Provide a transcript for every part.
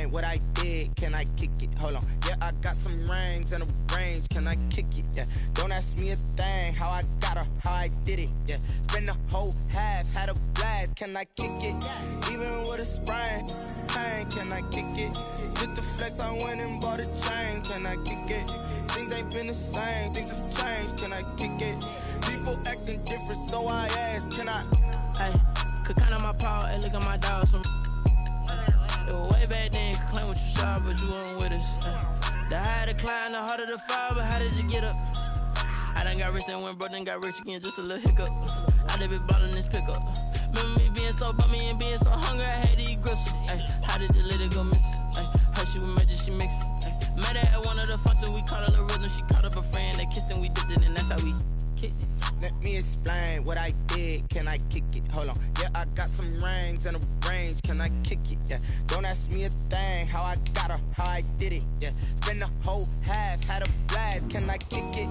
explain what I did? Can I kick it? Hold on. Yeah, I got some rings and a range. Can I kick it? Yeah. Don't ask me a thing. How I got her, how I did it. Yeah. Spend the whole half, had a blast. Can I kick it? Even with a sprain. Pain, can I kick it? Just the flex, I went and bought a chain. Can I kick it? Things ain't been the same. Things have changed. Can I kick it? People acting different, so I ask. Can I? Hey, could count on my power and look at my dogs from. It was way back then, could claim what you saw, but you weren't with us. The higher the climb, the harder the fall, but how did you get up? I done got rich and went broke, then got rich again, just a little hiccup. I done been ballin' this pickup. Remember me being so bummy and being so hungry, I had to eat gristle. Ay, how did the lady go miss? Ay, how she was magic, she mixed. Met her at one of the functions, we caught a little rhythm, she caught up a friend, they kissed and we dipped it, and that's how we kicked it. Let me explain what I did. Can I kick it? Hold on. Yeah, I got some rings and a range. Can I kick it? Yeah. Don't ask me a thing. How I got her, how I did it. Yeah. Spend the whole half, had a blast. Can I kick it?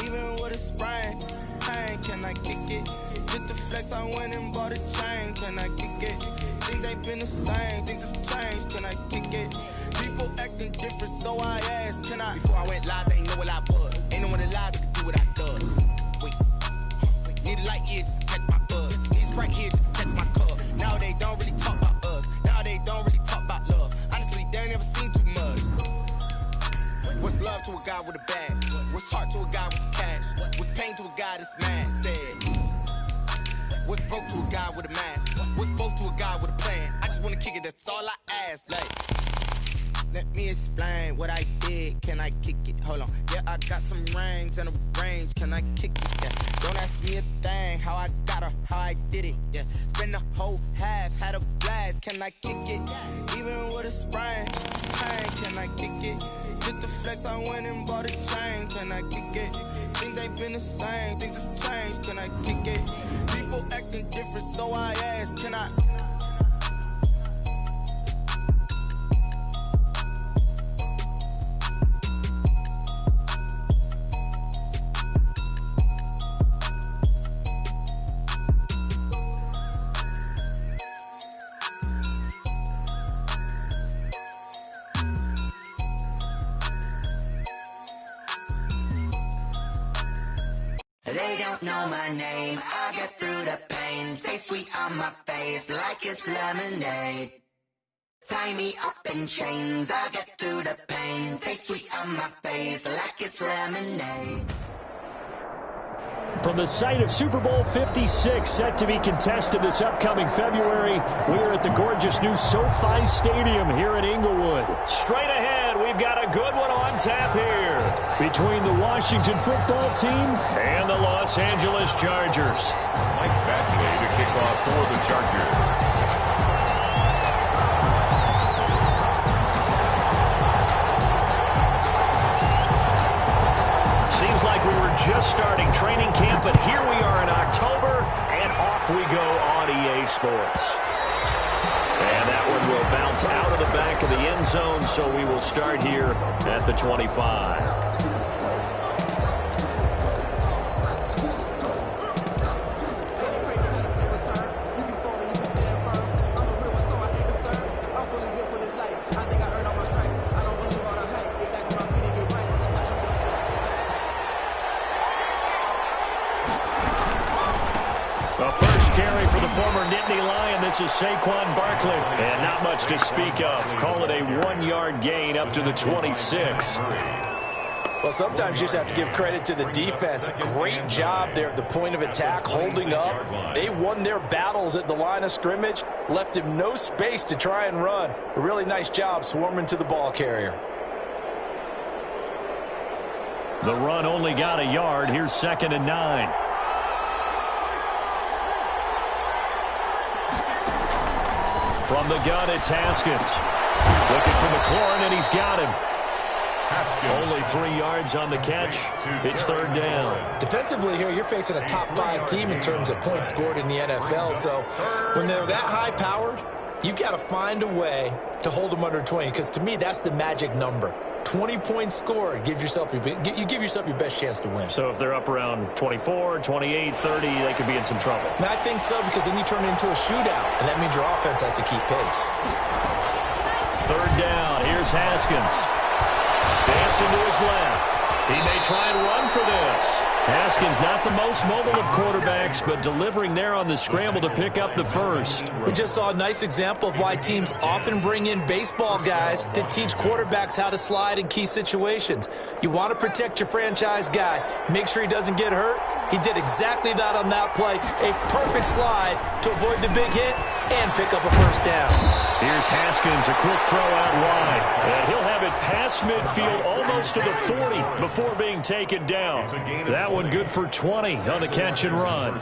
Even with a sprain. Pain, can I kick it? Just the flex, I went and bought a chain. Can I kick it? Things ain't been the same. Things have changed. Can I kick it? People acting different, so I asked. Can I? Before I went live, they ain't know what I was. Ain't no one alive that could do what I does. Need a light here just to catch my buzz. Need a Sprite here just to catch my cup. Now they don't really talk about us. Now they don't really talk about love. Honestly, they ain't never seen too much. What's love to a guy with a bag? What's heart to a guy with cash? What's pain to a guy that's mad? Said. What's broke to a guy with a mask? What's both to a guy with a plan? I just wanna kick it, that's all I ask. Like, let me explain what I did. Can I kick it? Hold on. Yeah, I got some rings and a range. Can I kick it? Yeah. Don't ask me a thing. How I got her, how I did it. Yeah. Spend the whole half, had a blast. Can I kick it? Even with a sprain. Pain, can I kick it? Just the flex, I went and bought a chain. Can I kick it? Things ain't been the same. Things have changed. Can I kick it? People acting different, so I ask. Can I? They don't know my name, I get through the pain. Taste sweet on my face like it's lemonade. Tie me up in chains, I get through the pain. Taste sweet on my face like it's lemonade. From the site of Super Bowl 56, set to be contested this upcoming February, we're at the gorgeous new SoFi Stadium here in Inglewood. Straight ahead, we've got a good one on tap here between the Washington football team and the Los Angeles Chargers. Mike Bigjayy to kick off for the Chargers. Seems like we were just starting training camp, but here we are in October, and off we go on EA Sports. And that one will bounce out of the back of the end zone, so we will start here at the 25. This is Saquon Barkley, and not much to speak of. Call it a 1-yard gain up to the 26. Well, sometimes you just have to give credit to the defense. Great job there at the point of attack, holding up. They won their battles at the line of scrimmage, left him no space to try and run. A really nice job swarming to the ball carrier. The run only got a yard. Here's 2nd and 9. From the gun, it's Haskins. Looking for McLaurin, and he's got him. Haskins. Only 3 yards on the catch. It's 3rd down. Defensively here, you're facing a top-5 team in terms of points scored in the NFL. So when they're that high-powered, you've got to find a way to hold them under 20, because to me, that's the magic number. 20 points scored, you give yourself your best chance to win. So if they're up around 24, 28, 30, they could be in some trouble. And I think so, because then you turn it into a shootout, and that means your offense has to keep pace. third down. Here's Haskins. Dancing to his left. He may try and run for this. Haskins not the most mobile of quarterbacks, but delivering there on the scramble to pick up the first. We just saw a nice example of why teams often bring in baseball guys to teach quarterbacks how to slide in key situations. You want to protect your franchise guy. Make sure he doesn't get hurt. He did exactly that on that play. A perfect slide to avoid the big hit and pick up a first down. Here's Haskins, a quick throw out wide. And he'll have it past midfield almost to the 40 before being taken down. That one good for 20 on the catch and run.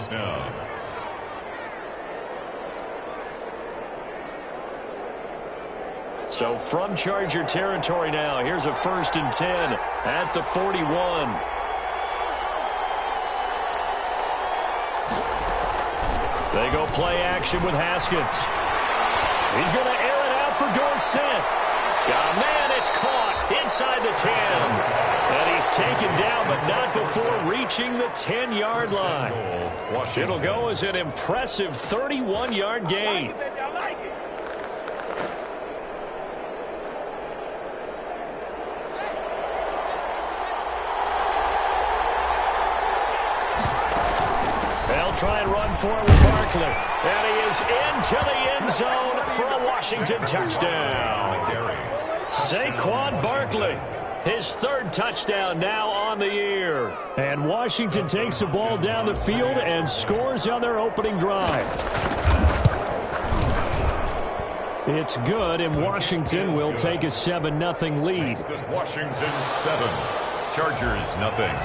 So from Charger territory now, here's a 1st and 10 at the 41. They go play action with Haskins. He's going to air it out for Dorsett. Oh, man, it's caught inside the 10. And he's taken down, but not before reaching the 10-yard line. It'll go as an impressive 31-yard gain. Try and run for it with Barkley. And he is into the end zone for a Washington touchdown. Saquon Barkley, his 3rd touchdown now on the year. And Washington takes the ball down the field and scores on their opening drive. It's good, and Washington will take a 7-0 lead. Washington 7, Chargers nothing.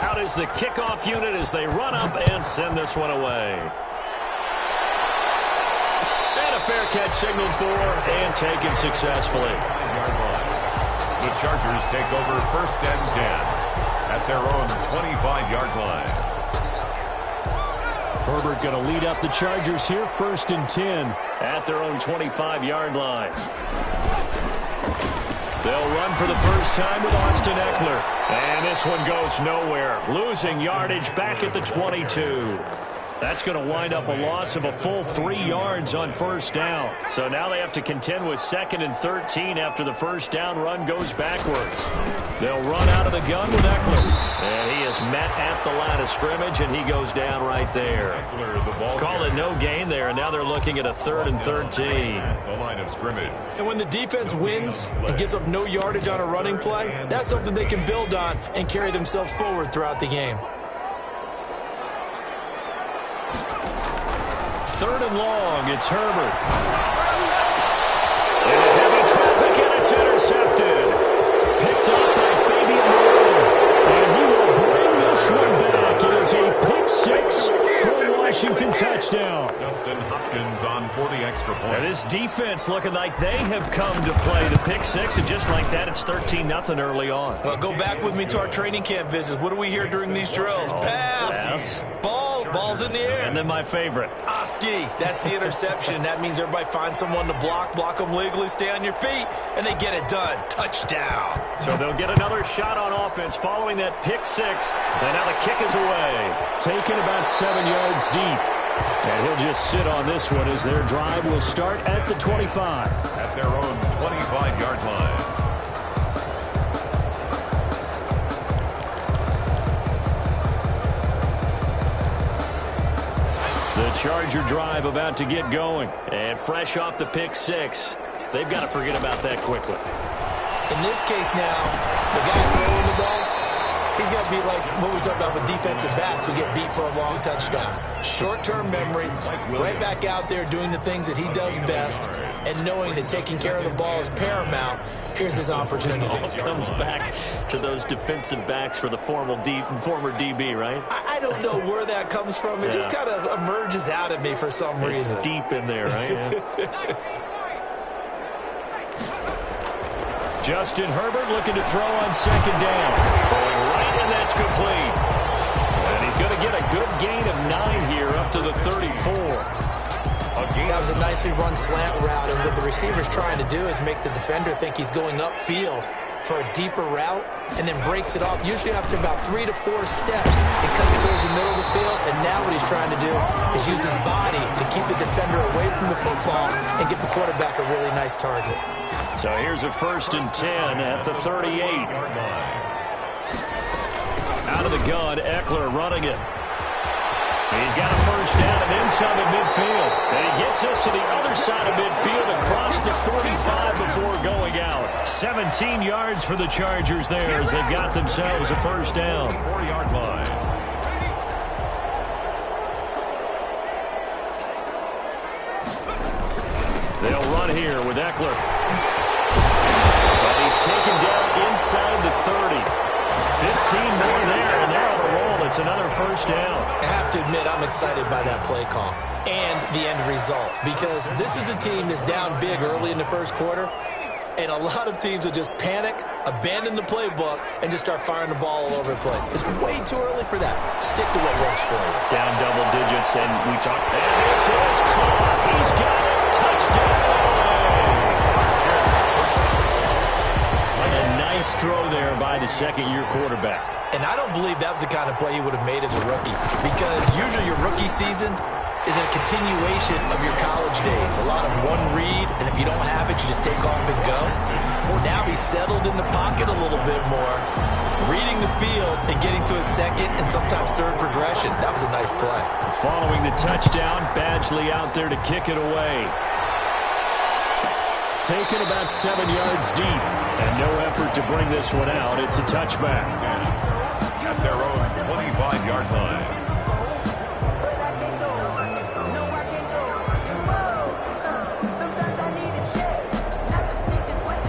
Out is the kickoff unit as they run up and send this one away. And a fair catch signaled for and taken successfully. The Chargers take over 1st and 10 at their own 25-yard line. Herbert going to lead up the Chargers here, 1st and 10 at their own 25-yard line. They'll run for the first time with Austin Eckler. And this one goes nowhere. Losing yardage back at the 22. That's going to wind up a loss of a full 3 yards on 1st down. So now they have to contend with 2nd and 13 after the 1st down run goes backwards. They'll run out of the gun with Eckler. And he is met at the line of scrimmage, and he goes down right there. Call it no gain there, and now they're looking at a 3rd and 13. The line of scrimmage. And when the defense wins and gives up no yardage on a running play, that's something they can build on and carry themselves forward throughout the game. 3rd and long, it's Herbert. And heavy traffic, and it's intercepted. Picked up by Fabian Moreau. And he will bring this one back. It is a pick 6 for a Washington touchdown. Justin Hopkins on for the extra point. And this defense looking like they have come to play the pick 6, and just like that, it's 13-0 early on. Well, go back with me to our training camp visits. What do we hear during these drills? Pass. Ball's in the air. And then my favorite. Oski, that's the interception. That means everybody finds someone to block them legally, stay on your feet, and they get it done. Touchdown. So they'll get another shot on offense following that pick 6, and now the kick is away. Taken about 7 yards deep. And he'll just sit on this one as their drive will start at the 25. At their own 25-yard line. The Charger drive about to get going. And fresh off the pick 6, they've got to forget about that quickly. In this case now, the guy throwing the ball, he's got to be like what we talk about with defensive backs who get beat for a long touchdown. Short-term memory, right back out there doing the things that he does best, and knowing that taking care of the ball is paramount. Here's his opportunity. It comes back to those defensive backs for the former DB, right? I don't know where that comes from. It just kind of emerges out of me for some reason. It's deep in there, right? Yeah. Justin Herbert looking to throw on 2nd down. Throwing right, and that's complete. And he's going to get a good gain of 9 here up to the 34. That was a nicely run slant route, and what the receiver's trying to do is make the defender think he's going upfield. for a deeper route and then breaks it off, usually after about 3 to 4 steps. It cuts towards the middle of the field, and now what he's trying to do is use his body to keep the defender away from the football and give the quarterback a really nice target. So here's a 1st and 10 at the 38. Out of the gun, Eckler running it. He's got a 1st down and inside of midfield. And he gets us to the other side of midfield across the 45 before going out. 17 yards for the Chargers there as they've got themselves a 1st down. 4-yard line. They'll run here with Eckler. But he's taken down inside the 30. 15 more there, and they're on a roll. It's another 1st down. I have to admit, I'm excited by that play call and the end result, because this is a team that's down big early in the 1st quarter, and a lot of teams will just panic, abandon the playbook, and just start firing the ball all over the place. It's way too early for that. Stick to what works for you. Down double digits, and we talked. And this is caught. He's got it. Touchdown. A nice throw there by the 2nd-year quarterback. And I don't believe that was the kind of play he would have made as a rookie, because usually your rookie season is a continuation of your college days. A lot of one read, and if you don't have it, you just take off and go. Now he's settled in the pocket a little bit more, reading the field and getting to a 2nd and sometimes 3rd progression. That was a nice play. Following the touchdown, Badgley out there to kick it away. Taken about 7 yards deep, and no effort to bring this one out. It's a touchback. At their own 25-yard line.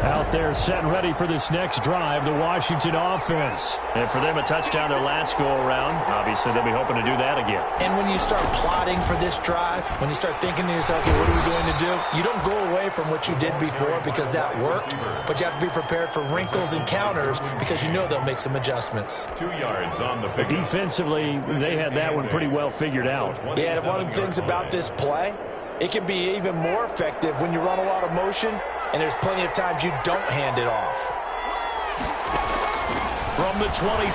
Out there set and ready for this next drive, the Washington offense. And for them, a touchdown their last go-around. Obviously, they'll be hoping to do that again. And when you start plotting for this drive, when you start thinking to yourself, okay, what are we going to do? You don't go away from what you did before because that worked, but you have to be prepared for wrinkles and counters because you know they'll make some adjustments. 2 yards on the pick. Defensively, they had that one pretty well figured out. Yeah, and one of the things about this play, it can be even more effective when you run a lot of motion, and there's plenty of times you don't hand it off. From the 27,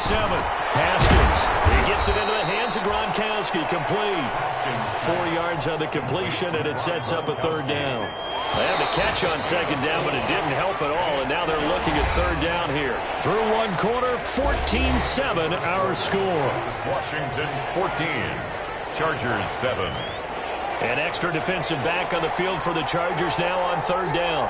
Haskins. He gets it into the hands of Gronkowski. Complete. 4 yards on the completion, and it sets up a 3rd down. They had the catch on 2nd down, but it didn't help at all, and now they're looking at 3rd down here. Through one quarter, 14-7 our score. Washington 14, Chargers 7. An extra defensive back on the field for the Chargers now on 3rd down.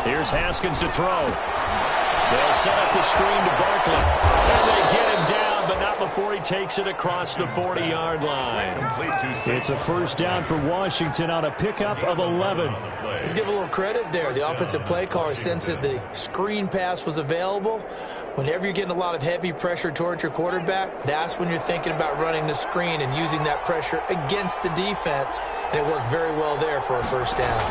Here's Haskins to throw. They'll set up the screen to Barkley. And they get him down, but not before he takes it across the 40-yard line. It's a 1st down for Washington on a pickup of 11. Let's give a little credit there. The offensive play caller sensed that the screen pass was available. Whenever you're getting a lot of heavy pressure towards your quarterback, that's when you're thinking about running the screen and using that pressure against the defense. And it worked very well there for a 1st down.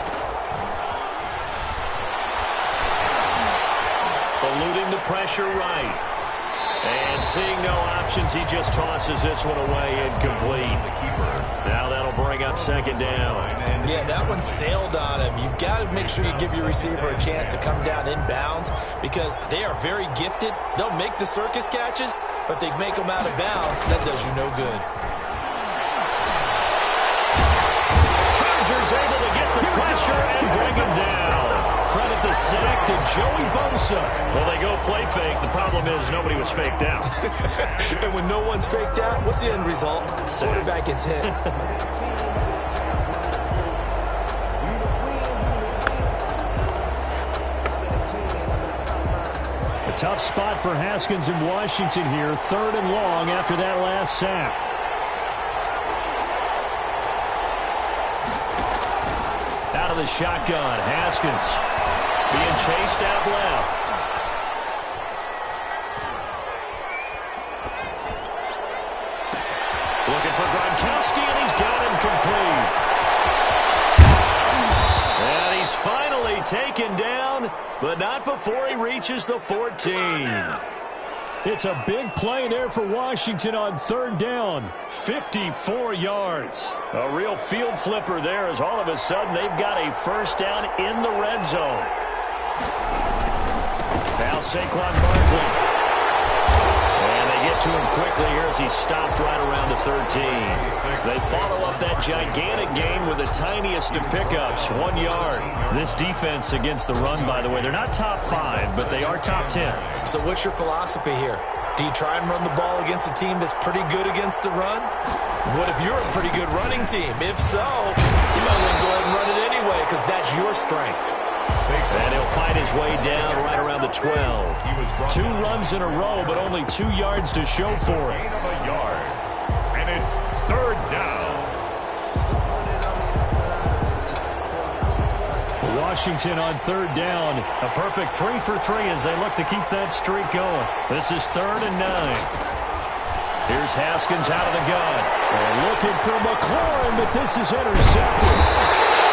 Eluding the pressure right. And seeing no options, he just tosses this one away incomplete. Now that'll bring up 2nd down. Yeah, that one sailed on him. You've got to make sure you give your receiver a chance to come down inbounds because they are very gifted. They'll make the circus catches, but they make them out of bounds. That does you no good. Chargers able to get the pressure and bring him down. Credit the sack to Joey Bosa. Well, they go play fake. The problem is nobody was faked out. And when no one's faked out, what's the end result? Quarterback gets hit. A tough spot for Haskins in Washington here. 3rd and long after that last sack. Out of the shotgun, Haskins being chased out left. Looking for Gronkowski, and he's got him complete. And he's finally taken down, but not before he reaches the 14. It's a big play there for Washington on 3rd down. 54 yards. A real field flipper there as all of a sudden they've got a 1st down in the red zone. Now Saquon Barkley. And they get to him quickly here as he stopped right around the 13. They follow up that gigantic gain with the tiniest of pickups, 1 yard. This defense against the run, by the way, they're not top 5, but they are top 10. So what's your philosophy here? Do you try and run the ball against a team that's pretty good against the run? What if you're a pretty good running team? If so, you might want to go ahead and run it anyway because that's your strength. And he'll fight his way down right around the 12. 2 runs in a row, but only 2 yards to show for it. Gain of a yard. And it's 3rd down. Washington on 3rd down. A perfect 3 for 3 as they look to keep that streak going. This is 3rd and 9. Here's Haskins out of the gun. And looking for McLaurin, but this is intercepted.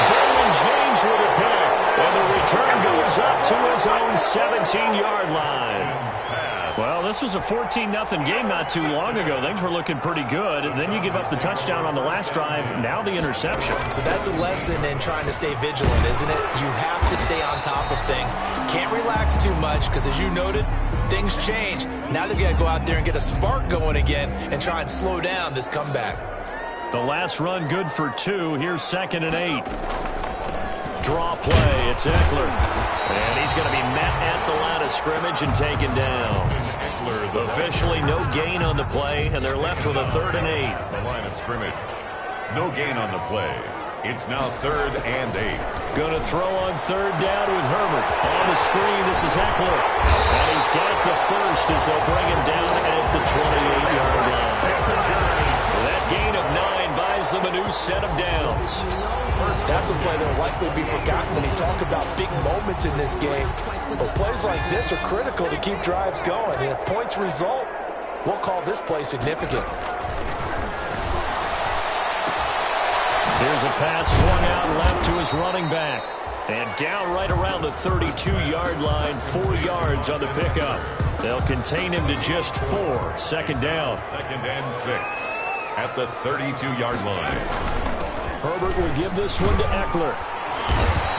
Derwin James with a pick. And the return goes up to his own 17-yard line. Well, this was a 14-0 game not too long ago. Things were looking pretty good. And then you give up the touchdown on the last drive. Now the interception. So that's a lesson in trying to stay vigilant, isn't it? You have to stay on top of things. Can't relax too much because, as you noted, things change. Now they've got to go out there and get a spark going again and try and slow down this comeback. The last run good for 2. Here's 2nd and 8. Draw play. It's Eckler. And he's going to be met at the line of scrimmage and taken down. Officially no gain on the play, and they're left with a 3rd and 8. The line of scrimmage. No gain on the play. It's now 3rd and 8. Going to throw on 3rd down with Herbert. On the screen, this is Eckler. And he's got the first as they'll bring him down at the 28-yard line. That gain of 9 buys them a new set of downs. That's a play that will likely be forgotten when you talk about big moments in this game. But plays like this are critical to keep drives going. And if points result, we'll call this play significant. Here's a pass swung out left to his running back. And down right around the 32-yard line, 4 yards on the pickup. They'll contain him to just 4. 2nd down. 2nd and 6 at the 32-yard line. Herbert will give this one to Eckler.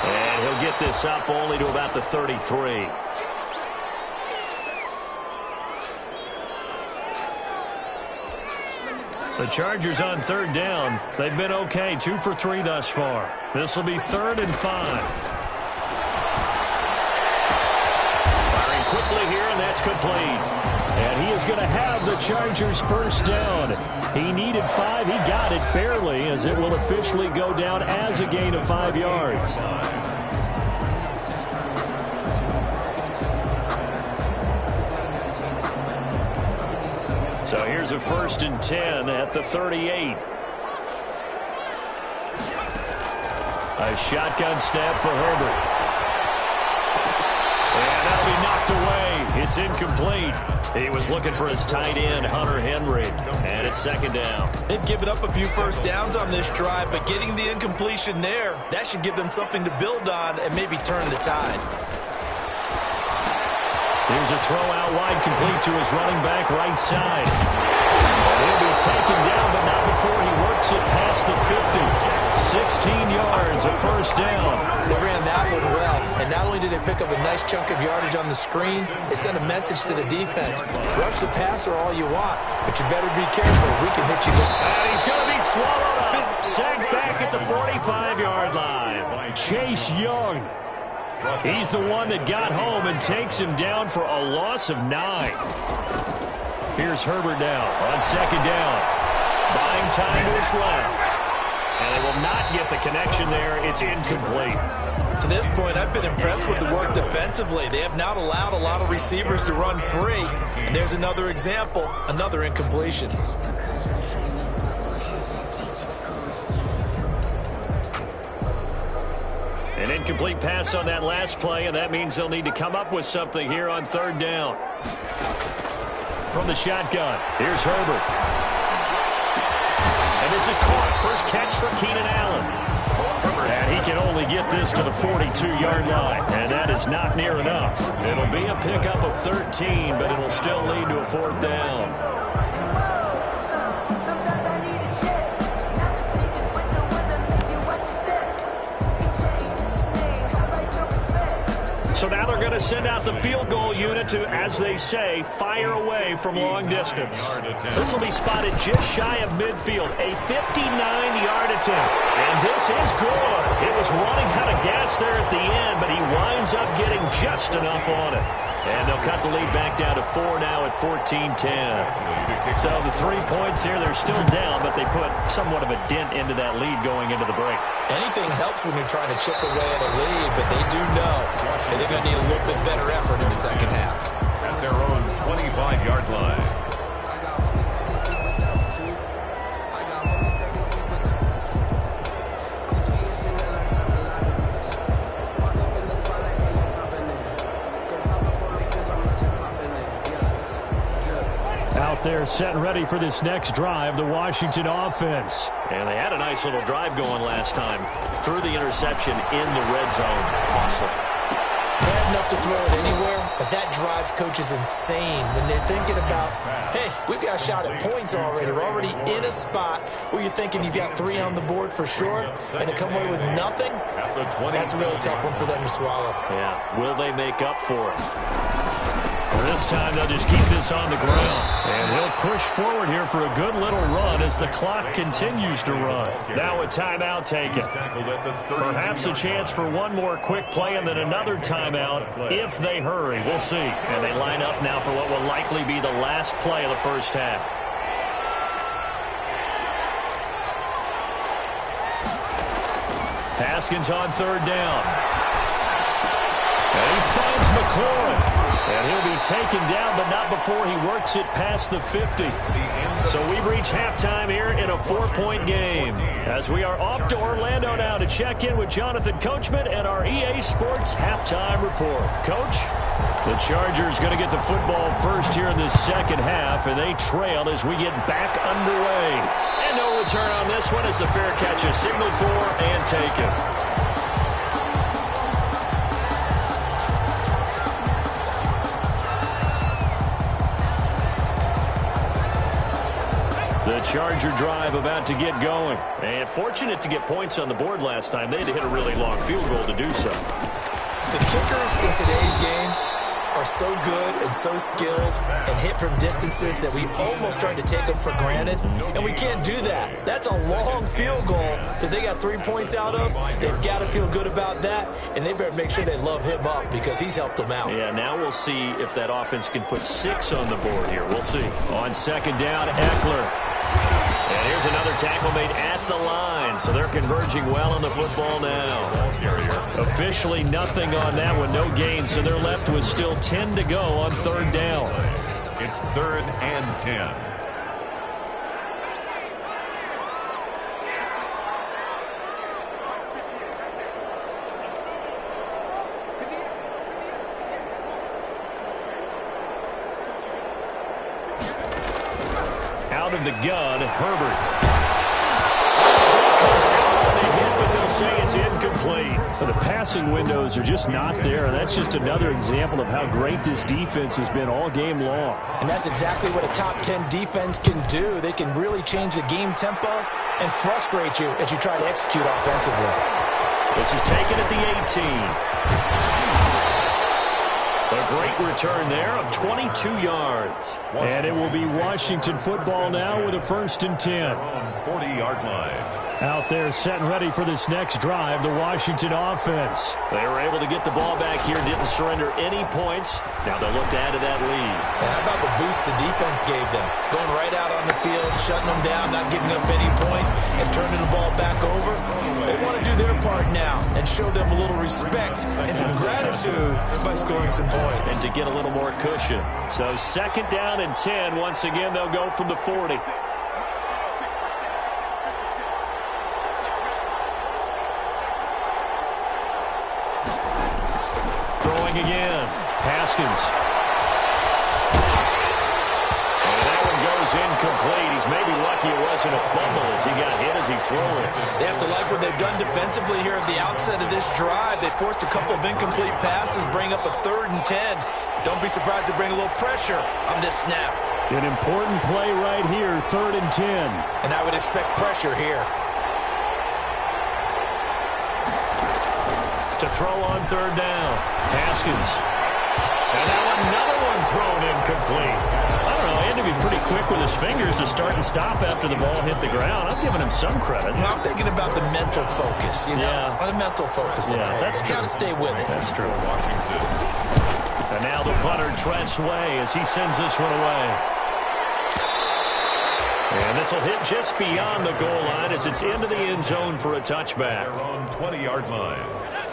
And he'll get this up only to about the 33. The Chargers on 3rd down. They've been okay, 2 for 3 thus far. This will be 3rd and 5. Firing quickly here, and that's complete. And he is going to have the Chargers' 1st down. He needed 5. He got it barely, as it will officially go down as a gain of 5 yards. So here's a 1st and 10 at the 38. A shotgun snap for Herbert. And that'll be knocked away. It's incomplete. He was looking for his tight end, Hunter Henry. And it's 2nd down. They've given up a few 1st downs on this drive, but getting the incompletion there, that should give them something to build on and maybe turn the tide. Here's a throw out wide, complete to his running back right side. And he'll be taken down, but not before he works it past the 50. 16 yards, a 1st down. They ran that one well, and not only did they pick up a nice chunk of yardage on the screen, they sent a message to the defense. Rush the passer all you want, but you better be careful. We can hit you good. And he's going to be swallowed up. Sacked back at the 45-yard line. Chase Young. He's the one that got home and takes him down for a loss of 9. Here's Herbert now on 2nd down. Buying time to his left. And they will not get the connection there. It's incomplete. To this point, I've been impressed with the work defensively. They have not allowed a lot of receivers to run free. And there's another example, another incompletion. An incomplete pass on that last play, and that means they'll need to come up with something here on 3rd down. From the shotgun, here's Herbert. And this is caught. First catch for Keenan Allen. And he can only get this to the 42-yard line, and that is not near enough. It'll be a pickup of 13, but it'll still lead to a 4th down. So now they're going to send out the field goal unit to, as they say, fire away from long distance. This will be spotted just shy of midfield, a 59-yard attempt. And this is good. It was running out of gas there at the end, but he winds up getting just enough on it. And they'll cut the lead back down to 4 now at 14-10. So the 3 points here, they're still down, but they put somewhat of a dent into that lead going into the break. Anything helps when you're trying to chip away at a lead, but they do know that they're going to need a little bit better effort in the second half. At their own 25-yard line. Out there set and ready for this next drive, the Washington offense. And they had a nice little drive going last time. Threw the interception in the red zone. Costly. Bad enough to throw it anywhere, but that drives coaches insane when they're thinking about, hey, we've got a shot at points already. We're already in a spot where you're thinking you've got 3 on the board for sure, and to come away with nothing, that's a really tough one for them to swallow. Yeah, will they make up for it? This time they'll just keep this on the ground. And he'll push forward here for a good little run as the clock continues to run. Now a timeout taken. Perhaps a chance for one more quick play and then another timeout if they hurry. We'll see. And they line up now for what will likely be the last play of the first half. Haskins on third down. And he finds McLaurin. And he'll be taken down, but not before he works it past the 50. So we've reached halftime here in a 4-point game. As we are off to Orlando now to check in with Jonathan Coachman and our EA Sports halftime report. Coach, the Chargers going to get the football first here in this second half, and they trail as we get back underway. And no return on this one as the fair catch is signaled for and taken. The Charger drive about to get going. And fortunate to get points on the board last time. They had to hit a really long field goal to do so. The kickers in today's game are so good and so skilled and hit from distances that we almost start to take them for granted. And we can't do that. That's a long field goal that they got 3 points out of. They've got to feel good about that. And they better make sure they love him up because he's helped them out. Yeah, now we'll see if that offense can put 6 on the board here. We'll see. On second down, Eckler. And here's another tackle made at the line. So they're converging well on the football now. Officially nothing on that one, no gain. So they're left with still 10 to go on third down. It's 3rd and 10. Out of the gun, Herbert. Comes out on the hit, but they'll say it's incomplete. But the passing windows are just not there, and that's just another example of how great this defense has been all game long. And that's exactly what a top 10 defense can do. They can really change the game tempo and frustrate you as you try to execute offensively. This is taken at the 18. A great return there of 22 yards. And it will be Washington football now with a 1st and 10. 40-yard line. Out there set and ready for this next drive, the Washington offense. They were able to get the ball back here, didn't surrender any points. Now they'll look to add to that lead. How about the boost the defense gave them? Going right out on the field, shutting them down, not giving up any points, and turning the ball back over. They want to do their part now and show them a little respect and some gratitude by scoring some points. And to get a little more cushion. So 2nd down and 10. Once again, they'll go from the 40. Throwing again. Haskins. And that one goes incomplete. He's maybe lucky it wasn't a fumble as he got hit as he threw it. They have to like what they've done defensively here at the outset of this drive. They forced a couple of incomplete passes, bring up a 3rd and 10. Don't be surprised to bring a little pressure on this snap. An important play right here, 3rd and 10. And I would expect pressure here. To throw on third down. Haskins. And now another one thrown incomplete. I don't know. He had to be pretty quick with his fingers to start and stop after the ball hit the ground. I'm giving him some credit. Well, I'm thinking about the mental focus, you know? Yeah. The mental focus. Yeah, that's true. Got to stay with it. That's true. And now the punter, Tress Way, as he sends this one away. And this will hit just beyond the goal line as it's into the end zone for a touchback. They're on 20-yard line.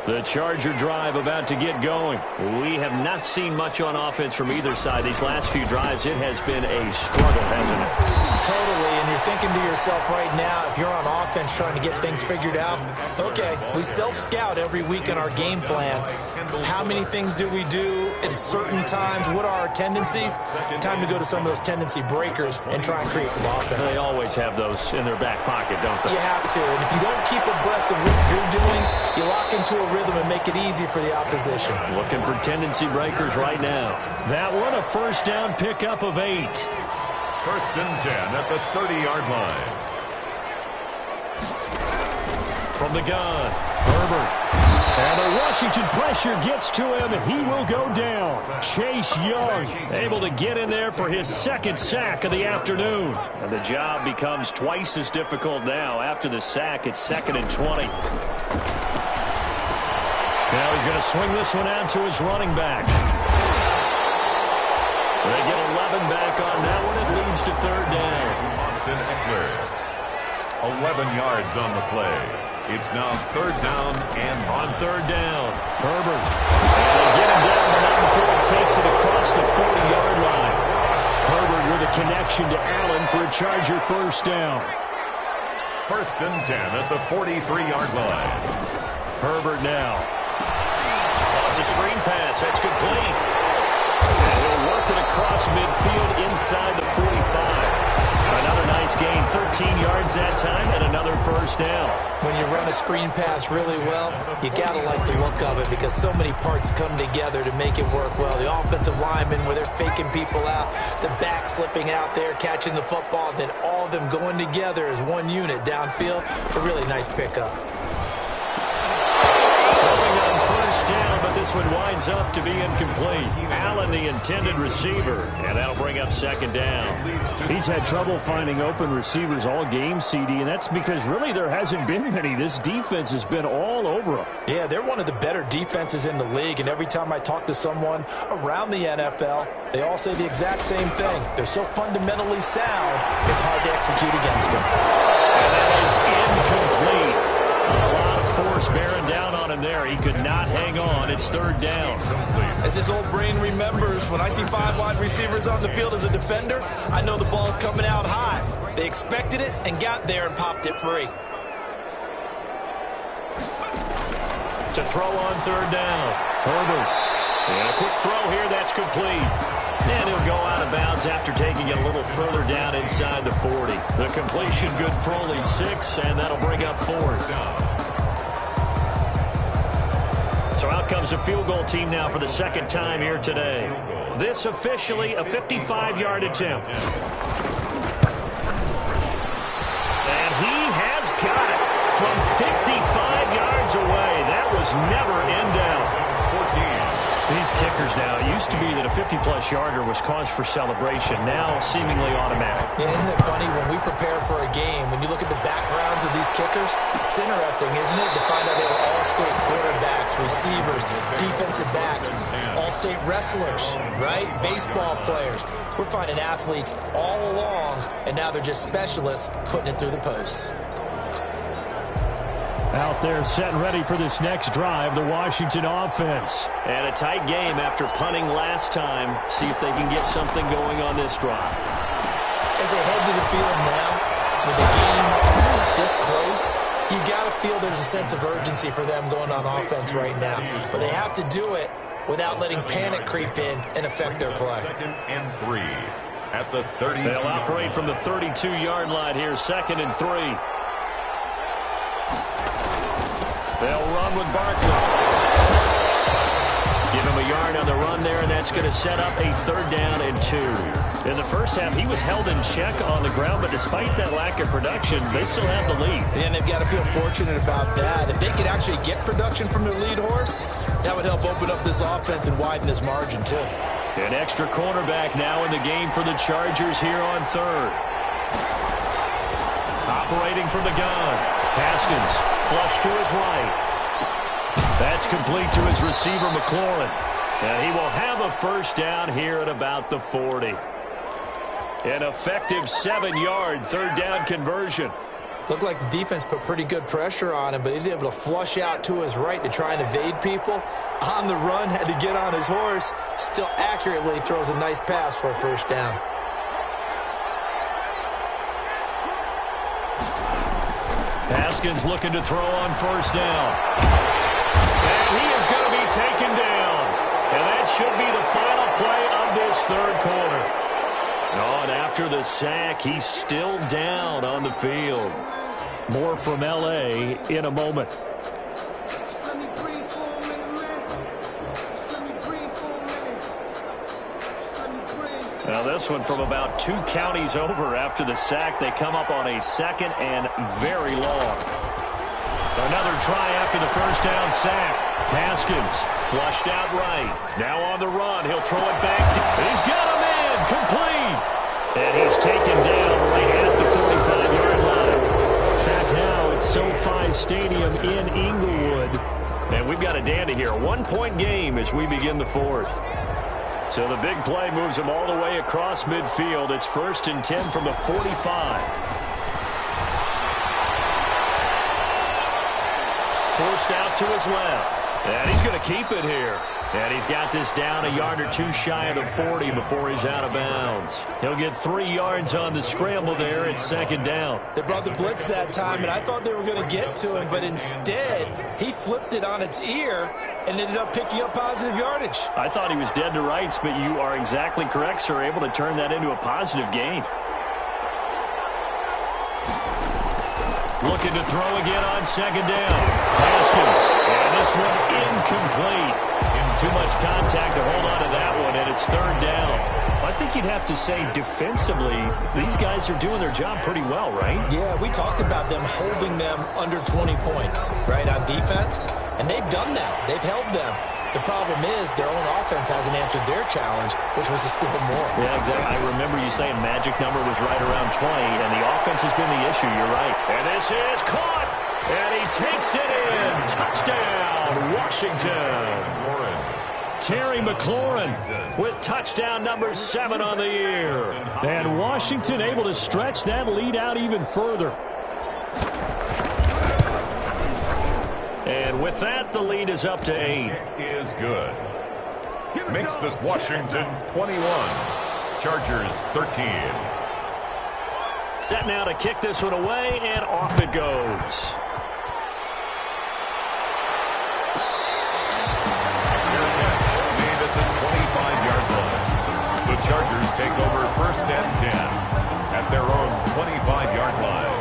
The Charger drive about to get going. We have not seen much on offense from either side. These last few drives, it has been a struggle, hasn't it? Totally, and you're thinking to yourself right now, if you're on offense trying to get things figured out, okay, we self-scout every week in our game plan. How many things do we do at certain times? What are our tendencies? Time to go to some of those tendency breakers and try and create some offense. They always have those in their back pocket, don't they? You have to, and if you don't keep abreast of what you're doing, you lock into a rhythm and make it easy for the opposition. Looking for tendency breakers right now. That one, a first down pickup of 8. First and 10 at the 30-yard line. From the gun, Herbert. And the Washington pressure gets to him. He will go down. Chase Young able to get in there for his second sack of the afternoon. And the job becomes twice as difficult now. After the sack, it's 2nd and 20. Now he's going to swing this one out to his running back. They get 11 back on that one. It leads to third down. Austin Eckler. 11 yards on the play. It's now third down and on third down. Herbert. And they get him down, but not before he takes it across the 40-yard line. Herbert with a connection to Allen for a Charger first down. First and 10 at the 43-yard line. Herbert now. Oh, it's a screen pass. That's complete. And he'll work it across midfield inside the 45. Another nice gain, 13 yards that time, and another first down. When you run a screen pass really well, you got to like the look of it because so many parts come together to make it work well. The offensive linemen, where they're faking people out, the back slipping out there, catching the football, then all of them going together as one unit downfield. A really nice pickup. Throwing on first down, but this one winds up to be incomplete. Allen, the intended receiver, and that'll bring up second down. He's had trouble finding open receivers all game, CD, and that's because really there hasn't been many. This defense has been all over him. Yeah, they're one of the better defenses in the league, and every time I talk to someone around the NFL, they all say the exact same thing. They're so fundamentally sound, it's hard to execute against them. And that is incomplete. A lot of force bearing down on him there. He could not hang on. It's third down. As his old brain remembers, when I see 5 wide receivers on the field as a defender, I know the ball's coming out high. They expected it and got there and popped it free. To throw on third down, Herbert. And a quick throw here, that's complete. And he'll go out of bounds after taking it a little further down inside the 40. The completion good for only 6, and that'll bring up fourth. So out comes a field goal team now for the second time here today. This officially a 55-yard attempt. And he has got it from 55 yards away. That was never in doubt. 14. These kickers now, it used to be that a 50-plus yarder was cause for celebration. Now seemingly automatic. Yeah, isn't it funny when we prepare for a game, when you look at the backgrounds of these kickers, it's interesting, isn't it, to find out they were all-state quarterbacks, receivers, defensive backs, all-state wrestlers, right? Baseball players. We're finding athletes all along, and now they're just specialists putting it through the posts. Out there set and ready for this next drive, the Washington offense. And a tight game after punting last time. See if they can get something going on this drive. As they head to the field now, with the game this close, you got to feel there's a sense of urgency for them going on offense right now. But they have to do it without letting panic creep in and affect their play. 2nd and 3 at the 30. They'll operate from the 32-yard line here, 2nd and 3. They'll run with Barkley. Give him a yard on the run there, and that's going to set up a 3rd down and 2. In the first half, he was held in check on the ground, but despite that lack of production, they still have the lead. And they've got to feel fortunate about that. If they could actually get production from their lead horse, that would help open up this offense and widen this margin, too. An extra cornerback now in the game for the Chargers here on 3rd. Operating from the gun. Haskins, flush to his right. That's complete to his receiver, McLaurin. And he will have a 1st down here at about the 40. An effective 7-yard 3rd down conversion. Looked like the defense put pretty good pressure on him, but he's able to flush out to his right to try and evade people. On the run, had to get on his horse. Still accurately throws a nice pass for a 1st down. Haskins looking to throw on 1st down. And he is going to be taken down. And that should be the final play of this 3rd quarter. Oh, and after the sack, he's still down on the field. More from L.A. in a moment. Now this one from about 2 counties over after the sack. They come up on a 2nd and very long. Another try after the 1st down sack. Haskins flushed out right. Now on the run. He'll throw it back. He's got him in. Complete. And he's taken down right at the 45-yard line. Back now at SoFi Stadium in Inglewood. And we've got a dandy here. A 1-point game as we begin the 4th. So the big play moves him all the way across midfield. It's 1st and 10 from the 45. Forced out to his left. And he's going to keep it here. And he's got this down a yard or 2 shy of the 40 before he's out of bounds. He'll get 3 yards on the scramble there at 2nd down. They brought the blitz that time, and I thought they were going to get to him, but instead he flipped it on its ear and ended up picking up positive yardage. I thought he was dead to rights, but you are exactly correct, sir. Able to turn that into a positive gain. Looking to throw again on 2nd down. Haskins. And this one incomplete. Too much contact to hold on to that one, and it's 3rd down. I think you'd have to say defensively, these guys are doing their job pretty well, right? Yeah, we talked about them holding them under 20 points, right, on defense. And they've done that. They've held them. The problem is their own offense hasn't answered their challenge, which was to score more. Yeah, exactly. I remember you saying magic number was right around 20, and the offense has been the issue. You're right. And this is caught, and he takes it in. Touchdown, Washington. Terry McLaurin with touchdown number 7 on the year. And Washington able to stretch that lead out even further. And with that, the lead is up to 8. Is good. Makes this Washington 21. Chargers 13. Set now to kick this one away, and off it goes. Made at the 25-yard line. The Chargers take over 1st and 10 at their own 25-yard line.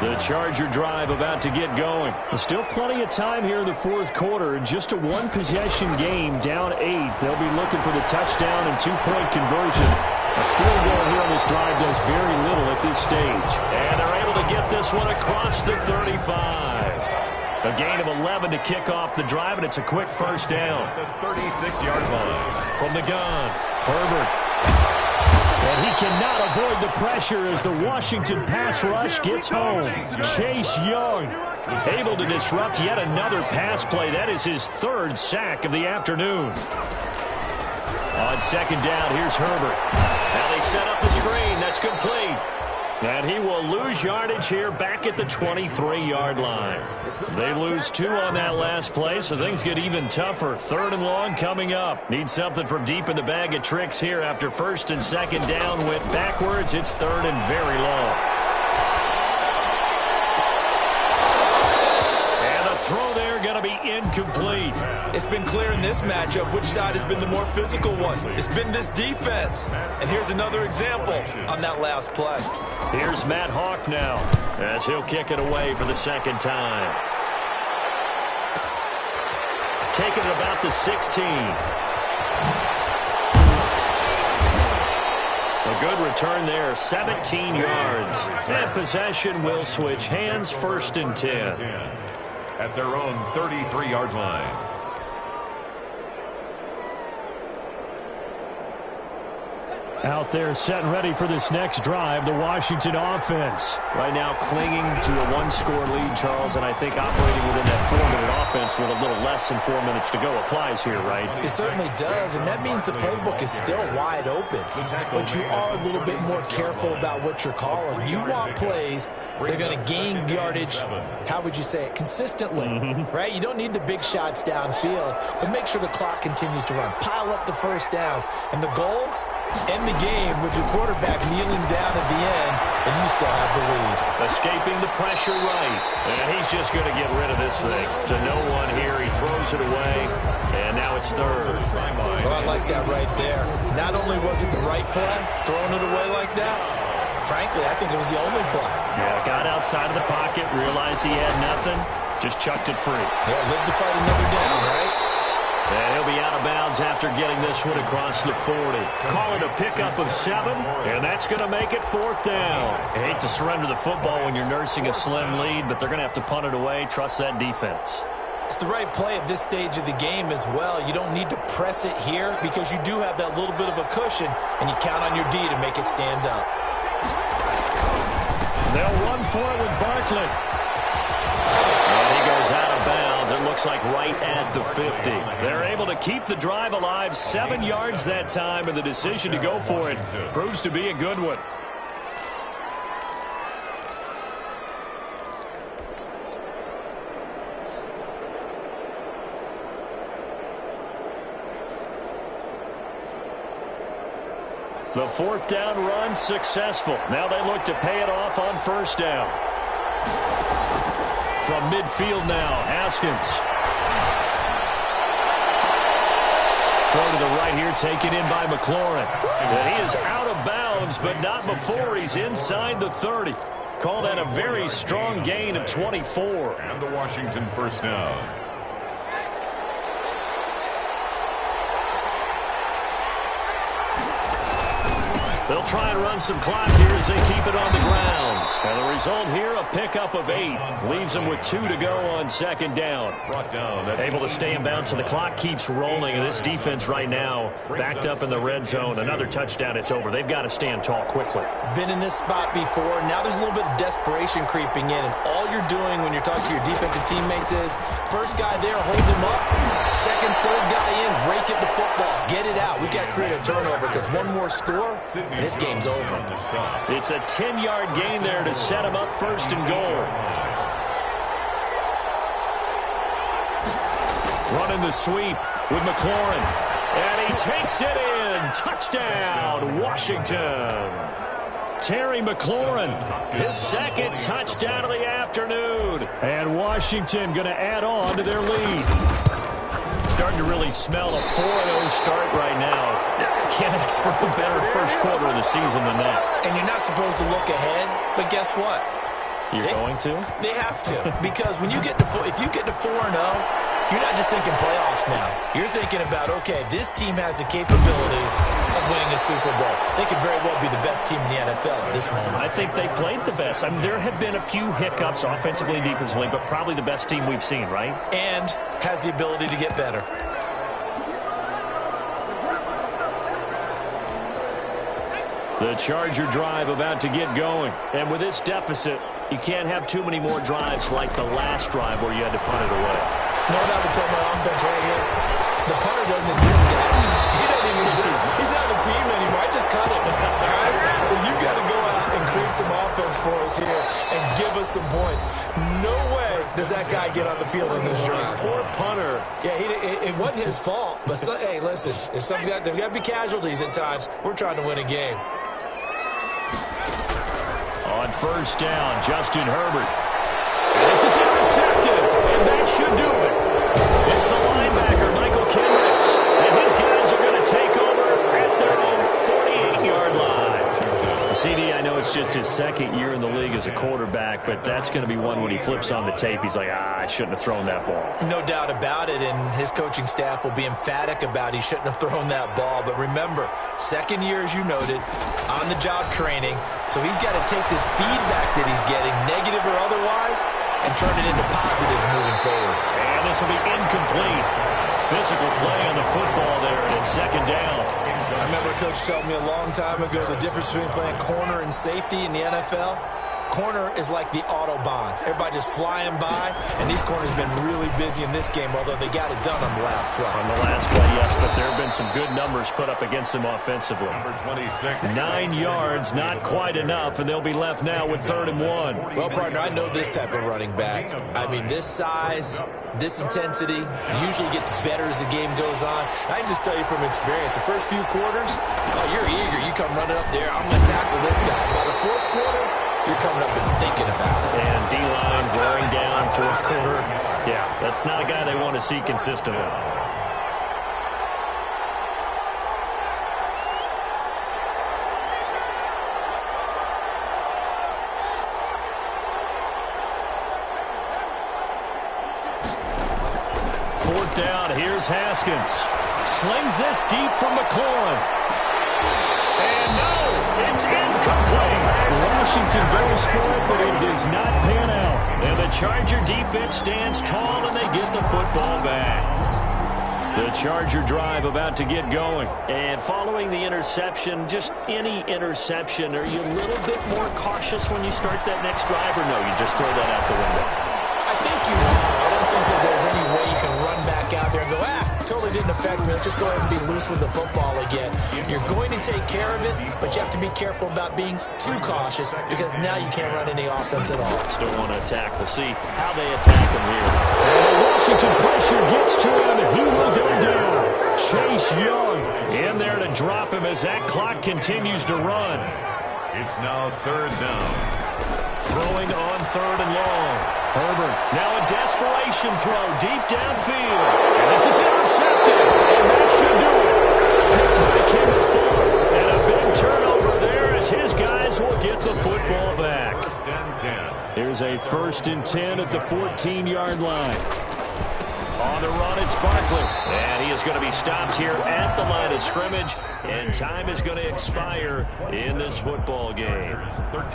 The Charger drive about to get going. There's still plenty of time here in the 4th quarter. Just a 1-possession game, down 8. They'll be looking for the touchdown and 2-point conversion. A field goal here on this drive does very little at this stage. And they're able to get this one across the 35. A gain of 11 to kick off the drive, and it's a quick 1st down. The 36-yard line. From the gun, Herbert. And he cannot avoid the pressure as the Washington pass rush gets home. Chase Young able to disrupt yet another pass play. That is his 3rd sack of the afternoon. On 2nd down, here's Herbert. Now they set up the screen. That's complete. And he will lose yardage here back at the 23-yard line. They lose 2 on that last play, so things get even tougher. 3rd and long coming up. Need something from deep in the bag of tricks here after 1st and 2nd down went backwards. It's 3rd and very long. And the throw there going to be incomplete. It's been clear in this matchup which side has been the more physical one. It's been this defense. And here's another example on that last play. Here's Matt Hawk now as he'll kick it away for the 2nd time. Taking it about the 16. A good return there, 17 yards. And possession will switch hands, 1st and 10. At their own 33-yard line. Out there set and ready for this next drive, the Washington offense. Right now clinging to a 1-score lead, Charles, and I think operating within that 4-minute offense with a little less than 4 minutes to go applies here, right? It certainly does, and that means the playbook is still wide open. But you are a little bit more careful about what you're calling. You want plays, they're going to gain yardage, how would you say it, consistently, right? You don't need the big shots downfield, but make sure the clock continues to run. Pile up the first downs, and the goal? End the game with your quarterback kneeling down at the end, and you still have the lead. Escaping the pressure right, and he's just going to get rid of this thing. To no one here, he throws it away, and now it's 3rd. Oh, I like that right there. Not only was it the right play, throwing it away like that, frankly, I think it was the only play. Yeah, got outside of the pocket, realized he had nothing, just chucked it free. Yeah, live to fight another down, right? And he'll be out of bounds after getting this one across the 40. Call it a pickup of 7, and that's going to make it 4th down. I hate to surrender the football when you're nursing a slim lead, but they're going to have to punt it away. Trust that defense. It's the right play at this stage of the game as well. You don't need to press it here because you do have that little bit of a cushion, and you count on your D to make it stand up. They'll run for it with Barkley. And he goes out of bounds. It looks like right at the 50. They're able to keep the drive alive, 7 yards that time, and the decision to go for it proves to be a good one. The 4th down run successful. Now they look to pay it off on 1st down. From midfield now, Haskins. Throw to the right here, taken in by McLaurin. And he is out of bounds, but not before he's inside the 30. Call that a very strong gain of 24. And the Washington 1st down. They'll try and run some clock here as they keep it on the ground. And the result here, a pickup of 8. Leaves them with 2 to go on 2nd down. Able to stay in bounds, so the clock keeps rolling. And this defense right now, backed up in the red zone. Another touchdown, it's over. They've got to stand tall quickly. Been in this spot before. Now there's a little bit of desperation creeping in. And all you're doing when you're talking to your defensive teammates is, first guy there, hold him up. Second, third guy in, rake at the football. Get it out. We've got to create a turnover because one more score, and this game's over. It's a 10-yard gain there to set him up 1st and goal. Running the sweep with McLaurin. And he takes it in. Touchdown, Washington. Terry McLaurin, his 2nd touchdown of the afternoon. And Washington going to add on to their lead. Starting to really smell a 4-0 start right now. Can't ask for a better first quarter of the season than that. And you're not supposed to look ahead, but guess what? You're going to? They have to. Because when you get to if you get to 4-0, you're not just thinking playoffs now. You're thinking about, okay, this team has the capabilities of winning a Super Bowl. They could very well be the best team in the NFL at this moment. I think they played the best. I mean, there have been a few hiccups offensively and defensively, but probably the best team we've seen, right? And has the ability to get better. The Charger drive about to get going. And with this deficit, you can't have too many more drives like the last drive where you had to punt it away. You know what I would tell my offense right here? The punter doesn't exist, guys. He doesn't even exist. He's not a team anymore. I just cut him. All right? So you've got to go out and create some offense for us here and give us some points. No way does that guy get on the field in this drive. Poor punter. Yeah, it wasn't his fault. But, hey, listen, there's got to be casualties at times. We're trying to win a game. On 1st down, Justin Herbert. And this is intercepted, and that should do it. It's the linebacker, Michael Kendricks, and his guys are going to take over at their own 48-yard line. CD, I know it's just his second year in the league as a quarterback, but that's going to be one when he flips on the tape, he's like, I shouldn't have thrown that ball. No doubt about it, and his coaching staff will be emphatic about he shouldn't have thrown that ball. But remember, second year, as you noted, on-the-job training, so he's got to take this feedback that he's getting, negative or otherwise, and turn it into positives moving forward. And this will be incomplete. Physical play on the football there, and it's second down. I remember a coach told me a long time ago the difference between playing corner and safety in the NFL. Corner is like the Autobahn. Everybody just flying by, and these corners have been really busy in this game, although they got it done on the last play. On the last play, yes, but there have been some good numbers put up against them offensively. Number 26. 9 yards, not quite enough, and they'll be left now with 3rd and 1. Well, partner, I know this type of running back. I mean, this size, this intensity usually gets better as the game goes on. I can just tell you from experience, the first few quarters, oh, you're eager. You come running up there, I'm going to tackle this guy. By the 4th quarter, you're coming up and thinking about it. And D-line wearing down 4th quarter. Yeah, that's not a guy they want to see consistently. Fourth down, here's Haskins. Slings this deep from McLaurin. And no, it's incomplete. Washington goes for it, but it does not pan out. And the Charger defense stands tall, and they get the football back. The Charger drive about to get going. And following the interception, just any interception, are you a little bit more cautious when you start that next drive, or no, you just throw that out the window? I think you are. I don't think that there's any way you can run back out there and go, totally didn't affect me. Let's just go ahead and be loose with the football again. You're going to take care of it, but you have to be careful about being too cautious because now you can't run any offense at all. Still want to attack. We'll see how they attack him here. And the Washington pressure gets to him, and he will go down. Chase Young in there to drop him as that clock continues to run. It's now 3rd down. Throwing on 3rd and long. Herbert, now a desperation throw deep downfield. And this is intercepted. And that should do it. Picked by Kendall Fuller. And a big turnover there as his guys will get the football back. 1st and 10. Here's a 1st and 10 at the 14-yard line. On the run, it's Barkley. And he is going to be stopped here at the line of scrimmage. And time is going to expire in this football game.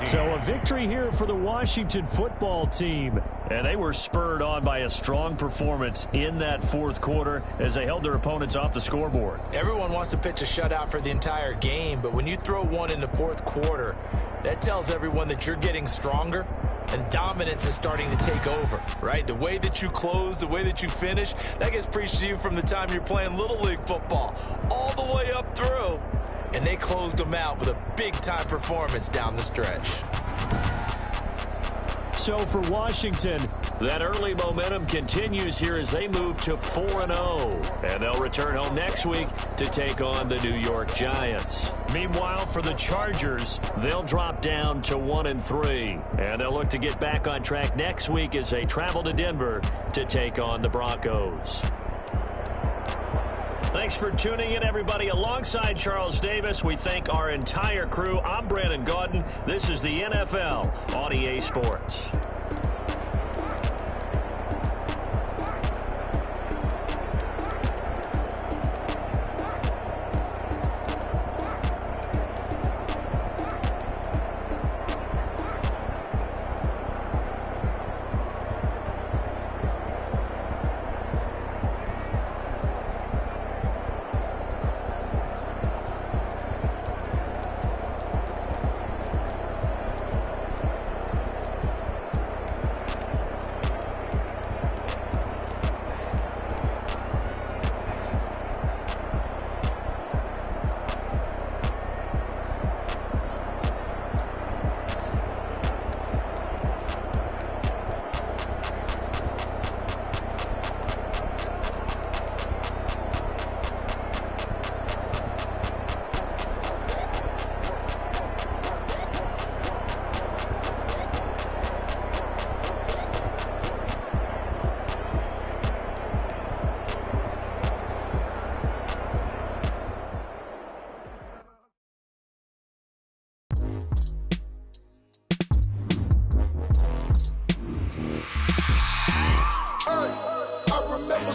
So a victory here for the Washington football team. And they were spurred on by a strong performance in that 4th quarter as they held their opponents off the scoreboard. Everyone wants to pitch a shutout for the entire game, but when you throw one in the 4th quarter, that tells everyone that you're getting stronger. And dominance is starting to take over, right? The way that you close, the way that you finish, that gets preached to you from the time you're playing Little League football all the way up through. And they closed them out with a big-time performance down the stretch. So for Washington, that early momentum continues here as they move to 4-0. And they'll return home next week to take on the New York Giants. Meanwhile, for the Chargers, they'll drop down to 1-3. And they'll look to get back on track next week as they travel to Denver to take on the Broncos. Thanks for tuning in, everybody. Alongside Charles Davis, we thank our entire crew. I'm Brandon Gaudin. This is the NFL on EA Sports.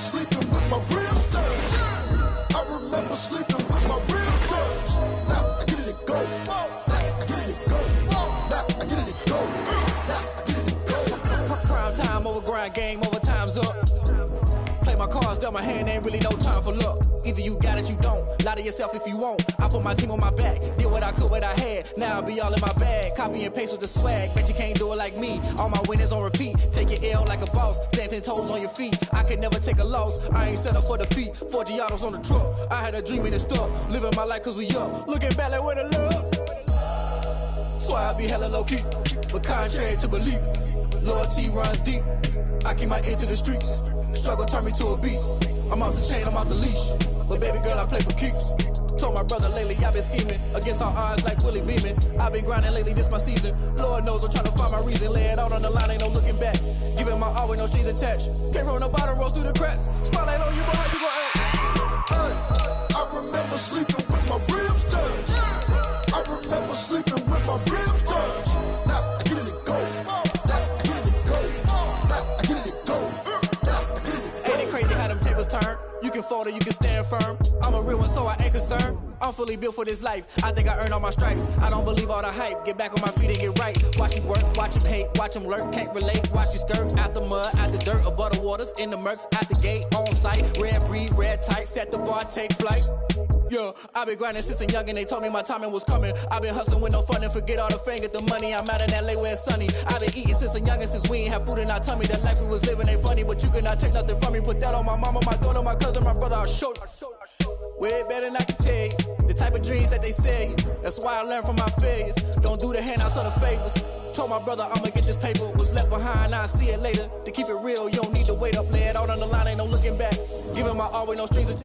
sleeping with my ribs touched. I remember sleeping with my ribs touched. Now I get it to go. Now I get it to go. Now I get it to go. Now I get it to go. Prime time over grind game, over time's up. Play my cards, dealt my hand, ain't really no time for luck. Either you got it, you don't. Lie to yourself if you won't. I put my team on my back, did what I could, what I had. Now I'll be all in my bag, copy and paste with the swag. Bet you can't do it like me. All my winners on repeat. Take your L like a boss, stand 10 toes on your feet. I can never take a loss. I ain't set up for defeat. 4 Giottos on the truck. I had a dream and it stuck. Living my life cause we up. Looking back like where the love. So I be hella low key, but contrary to belief, loyalty runs deep. I keep my ear to the streets. Struggle turned me to a beast. I'm out the chain, I'm out the leash. But baby girl, I play for keeps. Told my brother lately, I've been scheming against all odds like Willie Beeman. I've been grinding lately, this my season. Lord knows I'm trying to find my reason. Lay it out on the line, ain't no looking back. Giving my all with no strings attached. Came from the bottom, rose through the cracks. Spotlight on you, but how you gon' act? I remember sleeping with my ribs touched. I remember sleeping with my ribs touched. Now I get it to go. Now I get it to go. Now I get it to go. Now I get it to go. Ain't it crazy how them tables turn? You can fold or you can stand firm. I'm a real one, so I ain't concerned. I'm fully built for this life. I think I earned all my stripes. I don't believe all the hype. Get back on my feet and get right. Watch you work, watch him hate, watch him lurk. Can't relate, watch you skirt. Out the mud, out the dirt, above the waters, in the murks, out the gate, on site. Red breed, red tight, set the bar, take flight. Yeah, I been grinding since a youngin', they told me my timing was coming. I been hustling with no fun and forget all the fame, get the money. I'm out in LA where it's sunny. I been eating since a youngin', since we ain't have food in our tummy. The life we was living ain't funny, but you cannot take nothing from me. Put that on my mama, my daughter, my cousin, my brother, I'll show you. Way better than I can tell you. The type of dreams that they sell you. That's why I learned from my failures. Don't do the handouts or the favors. Told my brother I'ma get this paper. Was left behind, I'll see it later. To keep it real, you don't need to wait up. Lay it out on the line, ain't no looking back. Giving my all with no strings attached.